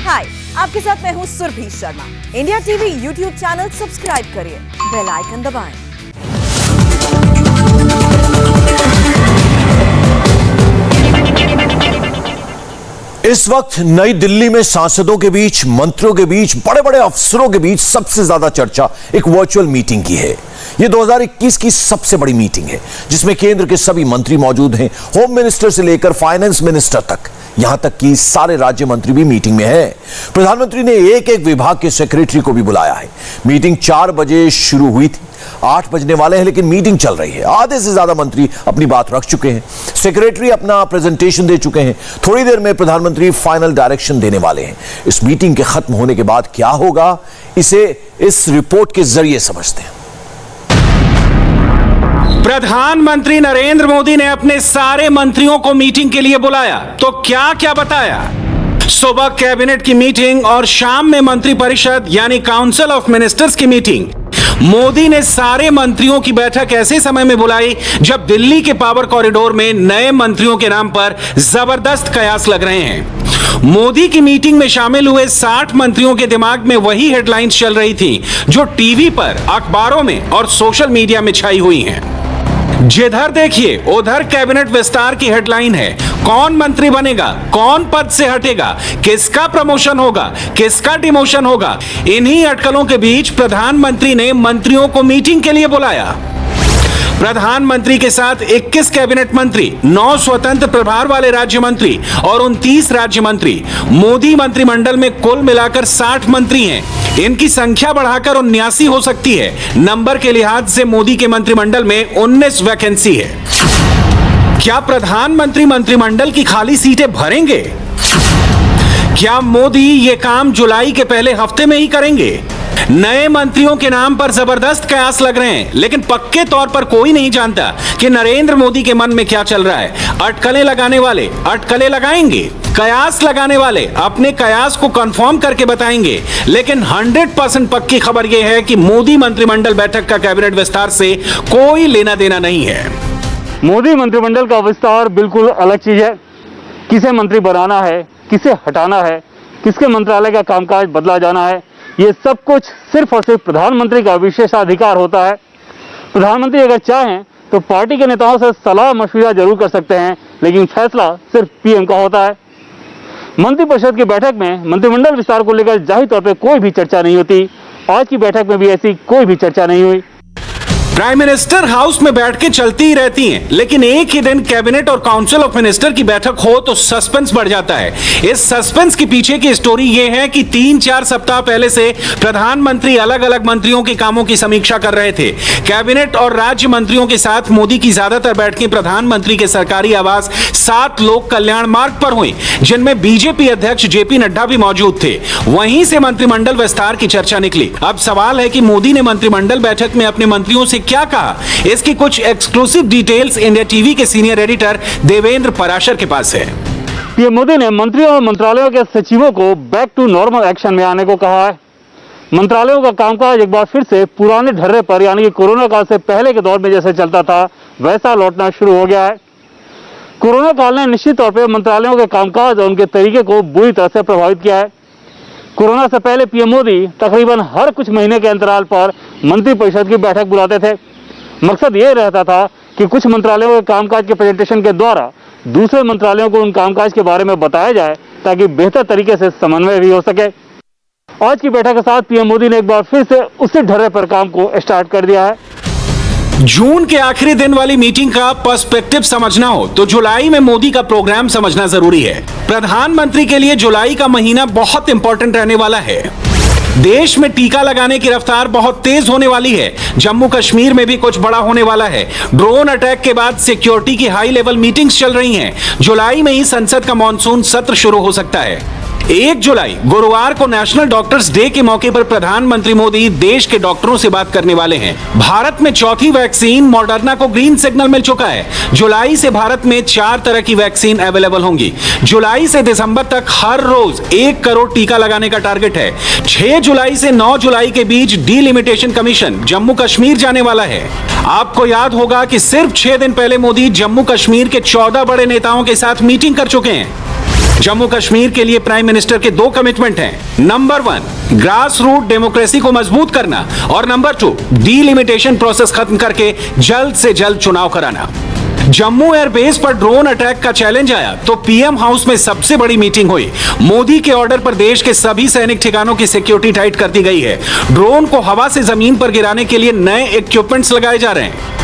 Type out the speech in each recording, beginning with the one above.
हाय, आपके साथ मैं हूँ Surbhi Sharma. India TV YouTube channel subscribe करिए, बेल आइकन दबाएं। इस वक्त नई दिल्ली में सांसदों के बीच, मंत्रियों के बीच, बड़े बड़े अफसरों के बीच सबसे ज्यादा चर्चा एक वर्चुअल मीटिंग की है। यह 2021 की सबसे बड़ी मीटिंग है जिसमें केंद्र के सभी मंत्री मौजूद हैं। होम मिनिस्टर से लेकर फाइनेंस मिनिस्टर तक, यहां तक कि सारे राज्य मंत्री भी मीटिंग में हैं। प्रधानमंत्री ने एक एक विभाग के सेक्रेटरी को भी बुलाया है। मीटिंग 4 बजे शुरू हुई थी, 8 बजने वाले हैं लेकिन मीटिंग चल रही है। आधे से ज्यादा मंत्री अपनी बात रख चुके हैं, सेक्रेटरी अपना प्रेजेंटेशन दे चुके हैं। थोड़ी देर में प्रधानमंत्री फाइनल डायरेक्शन देने वाले हैं। इस मीटिंग के खत्म होने के बाद क्या होगा, इसे इस रिपोर्ट के जरिए समझते हैं। प्रधानमंत्री नरेंद्र मोदी ने अपने सारे मंत्रियों को मीटिंग के लिए बुलाया, तो क्या क्या बताया। सुबह कैबिनेट की मीटिंग और शाम में मंत्रिपरिषद यानी काउंसिल ऑफ मिनिस्टर्स की मीटिंग। मोदी ने सारे मंत्रियों की बैठक ऐसे समय में बुलाई जब दिल्ली के पावर कॉरिडोर में नए मंत्रियों के नाम पर जबरदस्त कयास लग रहे हैं। मोदी की मीटिंग में शामिल हुए 60 मंत्रियों के दिमाग में वही हेडलाइंस चल रही थी जो टीवी पर, अखबारों में और सोशल मीडिया में छाई हुई हैं। जिधर देखिए उधर कैबिनेट विस्तार की हेडलाइन है। कौन मंत्री बनेगा, कौन पद से हटेगा, किसका प्रमोशन होगा, किसका डिमोशन होगा। इन्हीं अटकलों के बीच प्रधानमंत्री ने मंत्रियों को मीटिंग के लिए बुलाया। प्रधानमंत्री के साथ 21 कैबिनेट मंत्री, 9 स्वतंत्र प्रभार वाले राज्य मंत्री और 29 राज्य मंत्री। मोदी मंत्रिमंडल में कुल मिलाकर 60 मंत्री हैं। इनकी संख्या बढ़ाकर 79 हो सकती है। नंबर के लिहाज से मोदी के मंत्रिमंडल में 19 वैकेंसी है। क्या प्रधानमंत्री मंत्रिमंडल की खाली सीटें भरेंगे? क्या मोदी ये काम जुलाई के पहले हफ्ते में ही करेंगे? नए मंत्रियों के नाम पर जबरदस्त कयास लग रहे हैं, लेकिन पक्के तौर पर कोई नहीं जानता कि नरेंद्र मोदी के मन में क्या चल रहा है। अटकलें लगाने वाले अटकलें लगाएंगे, कयास लगाने वाले अपने कयास को कंफर्म करके बताएंगे, लेकिन 100% पक्की खबर यह है कि मोदी मंत्रिमंडल बैठक का कैबिनेट विस्तार से कोई लेना देना नहीं है। मोदी मंत्रिमंडल का विस्तार बिल्कुल अलग चीज है। किसे मंत्री बनाना है, किसे हटाना है, किसके मंत्रालय का कामकाज बदला जाना है, ये सब कुछ सिर्फ और सिर्फ प्रधानमंत्री का विशेषाधिकार होता है। प्रधानमंत्री अगर चाहें तो पार्टी के नेताओं से सलाह मशविरा जरूर कर सकते हैं, लेकिन फैसला सिर्फ पीएम का होता है। मंत्रिपरिषद की बैठक में मंत्रिमंडल विस्तार को लेकर जाहिर तौर पर कोई भी चर्चा नहीं होती। आज की बैठक में भी ऐसी कोई भी चर्चा नहीं हुई। प्राइम मिनिस्टर हाउस में बैठ के चलती ही रहती हैं, लेकिन एक ही दिन कैबिनेट और काउंसिल ऑफ मिनिस्टर की बैठक हो तो सस्पेंस बढ़ जाता है। इस सस्पेंस के पीछे की स्टोरी यह है कि 3-4 सप्ताह पहले से प्रधानमंत्री अलग अलग मंत्रियों के कामों की समीक्षा कर रहे थे। कैबिनेट और राज्य मंत्रियों के साथ मोदी की ज्यादातर बैठकें प्रधानमंत्री के सरकारी आवास 7 लोक कल्याण मार्ग पर हुई, जिनमें बीजेपी अध्यक्ष जेपी नड्डा भी मौजूद थे। वहीं से मंत्रिमंडल विस्तार की चर्चा निकली। अब सवाल है कि मोदी ने मंत्रिमंडल बैठक में अपने मंत्रियों से क्या कहा। इसकी कुछ एक्सक्लूसिव डिटेल्स इंडिया टीवी के सीनियर एडिटर देवेंद्र पराशर के पास है। पीएम मोदी ने मंत्रियों और मंत्रालयों के सचिवों को बैक टू नॉर्मल एक्शन में आने को कहा है। मंत्रालयों का कामकाज एक बार फिर से पुराने ढर्रे पर, यानी कि कोरोना काल से पहले के दौर में जैसे चलता था वैसा लौटना शुरू हो गया है। कोरोना काल ने निश्चित तौर पर मंत्रालयों के कामकाज और उनके तरीके को बुरी तरह से प्रभावित किया है। कोरोना से पहले पीएम मोदी तकरीबन हर कुछ महीने के अंतराल पर मंत्रिपरिषद की बैठक बुलाते थे। मकसद ये रहता था कि कुछ मंत्रालयों के कामकाज के प्रेजेंटेशन के द्वारा दूसरे मंत्रालयों को उन कामकाज के बारे में बताया जाए ताकि बेहतर तरीके से समन्वय भी हो सके। आज की बैठक के साथ पीएम मोदी ने एक बार फिर से उसी ढर्रे पर काम को स्टार्ट कर दिया है। जून के आखिरी दिन वाली मीटिंग का पर्सपेक्टिव समझना हो तो जुलाई में मोदी का प्रोग्राम समझना जरूरी है। प्रधानमंत्री के लिए जुलाई का महीना बहुत इंपॉर्टेंट रहने वाला है। देश में टीका लगाने की रफ्तार बहुत तेज होने वाली है। जम्मू कश्मीर में भी कुछ बड़ा होने वाला है। ड्रोन अटैक के बाद सिक्योरिटी की हाई लेवल मीटिंग्स चल रही हैं। जुलाई में ही संसद का मॉनसून सत्र शुरू हो सकता है। 1 जुलाई गुरुवार को नेशनल डॉक्टर्स डे के मौके पर प्रधानमंत्री मोदी देश के डॉक्टरों से बात करने वाले हैं। भारत में चौथी वैक्सीन मॉडर्ना को ग्रीन सिग्नल मिल चुका है। जुलाई से भारत में 4 तरह की वैक्सीन अवेलेबल होंगी। जुलाई से दिसंबर तक हर रोज 1 करोड़ टीका लगाने का टारगेट है। 6 जुलाई से 9 जुलाई के बीच डीलिमिटेशन कमीशन जम्मू कश्मीर जाने वाला है। आपको याद होगा कि सिर्फ 6 दिन पहले मोदी जम्मू कश्मीर के 14 बड़े नेताओं के साथ मीटिंग कर चुके हैं। जम्मू कश्मीर के लिए प्राइम मिनिस्टर के 2 कमिटमेंट हैं। नंबर 1, ग्रास रूट डेमोक्रेसी को मजबूत करना, और नंबर 2, डीलिमिटेशन प्रोसेस खत्म करके जल्द से जल्द चुनाव कराना। जम्मू एयरबेस पर ड्रोन अटैक का चैलेंज आया तो पीएम हाउस में सबसे बड़ी मीटिंग हुई। मोदी के ऑर्डर पर देश के सभी सैनिक ठिकानों की सिक्योरिटी टाइट कर दी गई है। ड्रोन को हवा से जमीन पर गिराने के लिए नए इक्विपमेंट्स लगाए जा रहे हैं।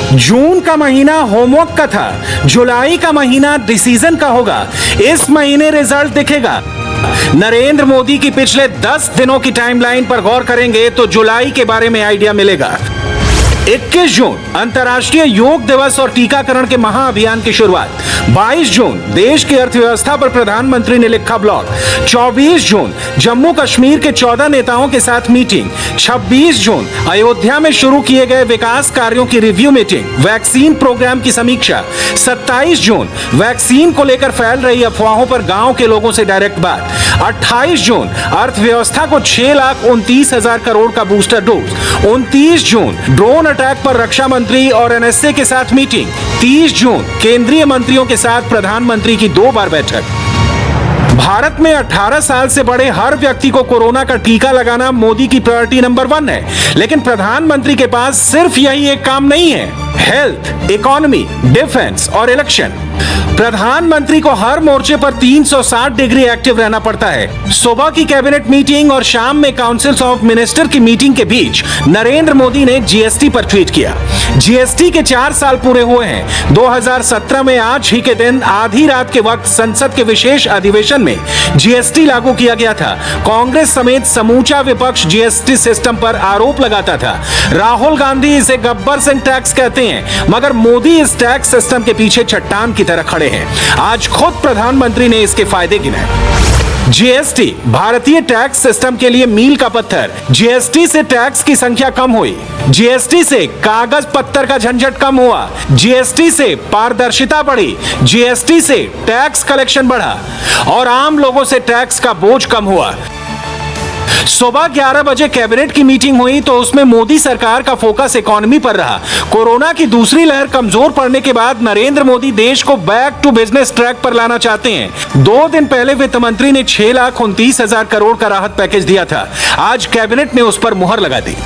जून का महीना होमवर्क का था, जुलाई का महीना डिसीजन का होगा। इस महीने रिजल्ट दिखेगा। नरेंद्र मोदी की पिछले 10 दिनों की टाइमलाइन पर गौर करेंगे तो जुलाई के बारे में आइडिया मिलेगा। 21 जून अंतर्राष्ट्रीय योग दिवस और टीकाकरण के महाअभियान की शुरुआत। 22 जून देश की अर्थव्यवस्था पर प्रधानमंत्री ने लिखा ब्लॉग। 24 जून जम्मू कश्मीर के 14 नेताओं के साथ मीटिंग। 26 जून अयोध्या में शुरू किए गए विकास कार्यों की रिव्यू मीटिंग। वैक्सीन प्रोग्राम की समीक्षा। 27 जून वैक्सीन को लेकर फैल रही अफवाहों पर गांव के लोगों से डायरेक्ट बात। 28 जून अर्थव्यवस्था को 6,29,000 करोड़ का बूस्टर डोज। 29 जून ड्रोन अटैक पर रक्षा मंत्री और एनएसए के साथ मीटिंग। 30 जून केंद्रीय मंत्रियों के साथ प्रधानमंत्री की 2 बार बैठक। भारत में 18 साल से बड़े हर व्यक्ति को कोरोना का टीका लगाना मोदी की प्रायोरिटी नंबर 1 है। लेकिन प्रधानमंत्री के पास सिर्फ यही एक काम नहीं है। हेल्थ, इकोनॉमी, डिफेंस और इलेक्शन। प्रधानमंत्री को हर मोर्चे पर 360 डिग्री एक्टिव रहना पड़ता है। सुबह की कैबिनेट मीटिंग और शाम में काउंसिल ऑफ मिनिस्टर की मीटिंग के बीच नरेंद्र मोदी ने जीएसटी पर ट्वीट किया। जीएसटी के 4 साल पूरे हुए हैं। 2017 में आज ही के दिन आधी रात के वक्त संसद के विशेष अधिवेशन में जीएसटी लागू किया गया था। कांग्रेस समेत समूचा विपक्ष जीएसटी सिस्टम पर आरोप लगाता था। राहुल गांधी इसे गब्बर सिंह टैक्स कहते हैं, मगर मोदी इस टैक्स सिस्टम के पीछे चट्टान की तरह खड़े हैं। आज खुद प्रधानमंत्री ने इसके फायदे गिनाए। जीएसटी भारतीय टैक्स सिस्टम के लिए मील का पत्थर। जीएसटी से टैक्स की संख्या कम हुई। जीएसटी से कागज पत्थर का झंझट कम हुआ। जीएसटी से पारदर्शिता बढ़ी। जीएसटी से टैक्स कलेक्शन बढ़ा और आम लोगों से टैक्स का बोझ कम हुआ। सुबह 11 बजे कैबिनेट की मीटिंग हुई तो उसमें मोदी सरकार का फोकस इकोनॉमी पर रहा। कोरोना की दूसरी लहर कमजोर पड़ने के बाद नरेंद्र मोदी देश को बैक टू बिजनेस ट्रैक पर लाना चाहते हैं। 2 दिन पहले वित्त मंत्री ने 6,29,000 करोड़ का राहत पैकेज दिया था। आज कैबिनेट ने उस पर मुहर लगा दी।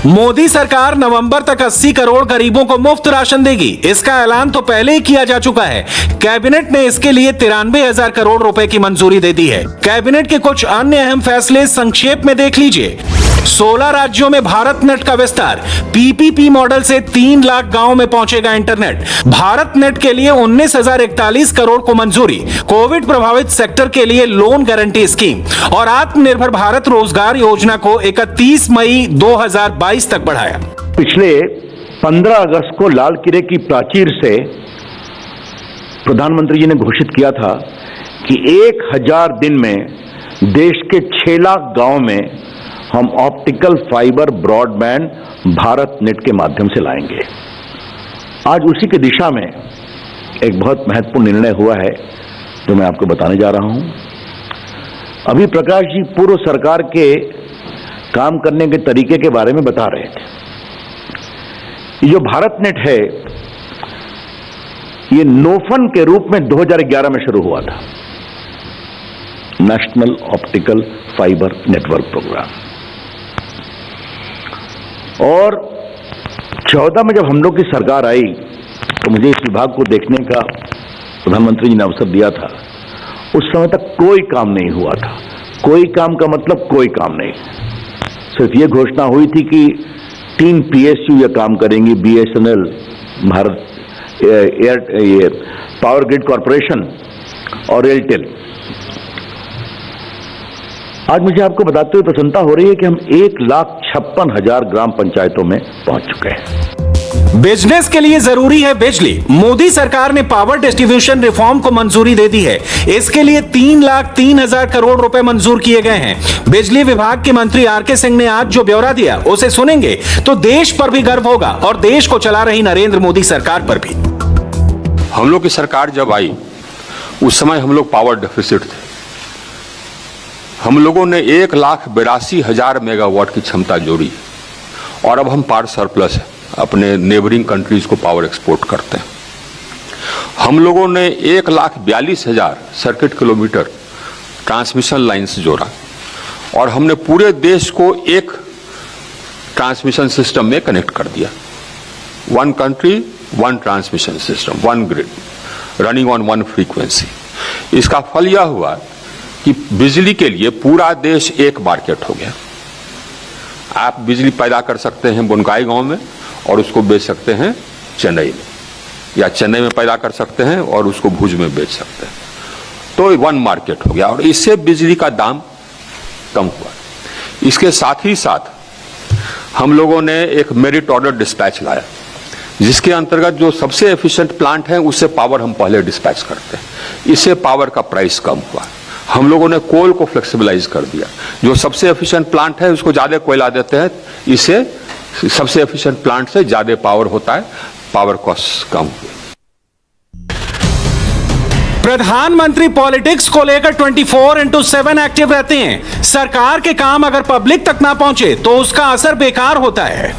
मोदी सरकार नवंबर तक 80 करोड़ गरीबों को मुफ्त राशन देगी। इसका ऐलान तो पहले ही किया जा चुका है। कैबिनेट ने इसके लिए 93,000 करोड़ रुपए की मंजूरी दे दी है। कैबिनेट के कुछ अन्य अहम फैसले संक्षेप में देख लीजिए। 16 राज्यों में भारत नेट का विस्तार। पीपीपी मॉडल से 3 लाख गांवों में पहुंचेगा इंटरनेट। भारत नेट के लिए 19,041 करोड़ को मंजूरी। कोविड प्रभावित सेक्टर के लिए लोन गारंटी स्कीम और आत्मनिर्भर भारत रोजगार योजना को 31 मई 2022 तक बढ़ाया। पिछले 15 अगस्त को लाल किले की प्राचीर से प्रधानमंत्री जी ने घोषित किया था कि 1000 दिन में देश के 6 लाख गांव में हम optical fibre broadband Bharat net के माध्यम से लाएंगे। आज उसी की दिशा में एक बहुत महत्वपूर्ण निर्णय हुआ है जो मैं आपको बताने जा रहा हूं। अभी प्रकाश जी पूर्व सरकार के काम करने के तरीके के बारे में बता रहे थे। ये जो भारत नेट है ये नोफन के रूप में 2011 में शुरू हुआ था, national optical fibre network programme. और 14 में जब हम लोग की सरकार आई तो मुझे इस विभाग को देखने का प्रधानमंत्री जी ने अवसर दिया था। उस समय तक कोई काम नहीं हुआ था। कोई काम का मतलब कोई काम नहीं, सिर्फ ये घोषणा हुई थी कि 3 पीएसयू ये काम करेंगी, BSNL, Bharat power grid corporation और एयरटेल। आज मुझे आपको बताते हुए प्रसन्नता हो रही है कि हम 1,56,000 ग्राम पंचायतों में पहुंच चुके हैं। बिजनेस के लिए जरूरी है बिजली। मोदी सरकार ने पावर डिस्ट्रीब्यूशन रिफॉर्म को मंजूरी दे दी है। इसके लिए 3,03,000 करोड़ रुपए मंजूर किए गए हैं। बिजली विभाग के मंत्री आरके सिंह ने आज जो ब्यौरा दिया उसे सुनेंगे तो देश पर भी गर्व होगा और देश को चला रही नरेंद्र मोदी सरकार पर भी। हम लोग की सरकार जब आई उस समय हम लोग पावर डेफिसिट थे। हम लोगों ने 1,82,000 मेगावाट की क्षमता जोड़ी और अब हम पावर सरप्लस है, अपने नेबरिंग कंट्रीज को पावर एक्सपोर्ट करते हैं। हम लोगों ने 1,42,000 सर्किट किलोमीटर ट्रांसमिशन लाइन्स जोड़ा और हमने पूरे देश को एक ट्रांसमिशन सिस्टम में कनेक्ट कर दिया। One country, one transmission system, one grid, running on one frequency. इसका फल यह हुआ कि बिजली के लिए पूरा देश एक मार्केट हो गया। आप बिजली पैदा कर सकते हैं बुनकाई गांव में और उसको बेच सकते हैं चेन्नई में, या चेन्नई में पैदा कर सकते हैं और उसको भुज में बेच सकते हैं। तो वन मार्केट हो गया और इससे बिजली का दाम कम हुआ। इसके साथ ही साथ हम लोगों ने एक मेरिट ऑर्डर डिस्पैच लाया, जिसके अंतर्गत जो सबसे एफिशिएंट प्लांट है उससे पावर हम पहले डिस्पैच करते हैं। इससे पावर का प्राइस कम हुआ। हम लोगों ने कोल को फ्लेक्सिबलाइज कर दिया। जो सबसे एफिशिएंट प्लांट है उसको ज्यादा कोयला देते हैं, इससे सबसे एफिशिएंट प्लांट से ज्यादा पावर होता है, पावर कॉस्ट कम हुई। प्रधानमंत्री पॉलिटिक्स को लेकर 24/7 एक्टिव रहते हैं। सरकार के काम अगर पब्लिक तक ना पहुंचे तो उसका असर बेकार होता है।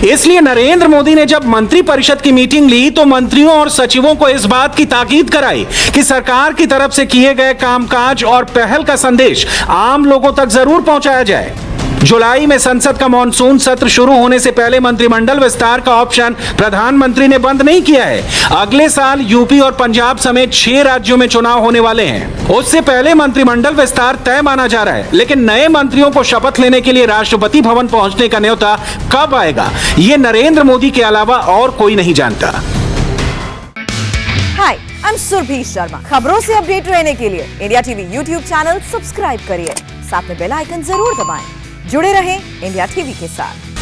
इसलिए नरेंद्र मोदी ने जब मंत्री परिषद की मीटिंग ली तो मंत्रियों और सचिवों को इस बात की ताकीद कराई कि सरकार की तरफ से किए गए कामकाज और पहल का संदेश आम लोगों तक जरूर पहुंचाया जाए। जुलाई में संसद का मॉनसून सत्र शुरू होने से पहले मंत्रिमंडल विस्तार का ऑप्शन प्रधानमंत्री ने बंद नहीं किया है। अगले साल यूपी और पंजाब समेत 6 राज्यों में चुनाव होने वाले हैं। उससे पहले मंत्रिमंडल विस्तार तय माना जा रहा है, लेकिन नए मंत्रियों को शपथ लेने के लिए राष्ट्रपति भवन पहुंचने का न्योता कब आएगा, ये नरेंद्र मोदी के अलावा और कोई नहीं जानता। हाय, आई एम सुरभि शर्मा। खबरों से अपडेट रहने के लिए India TV YouTube channel subscribe करिए, साथ में बेल आइकन जरूर दबाएं। जुड़े रहें इंडिया टीवी के साथ।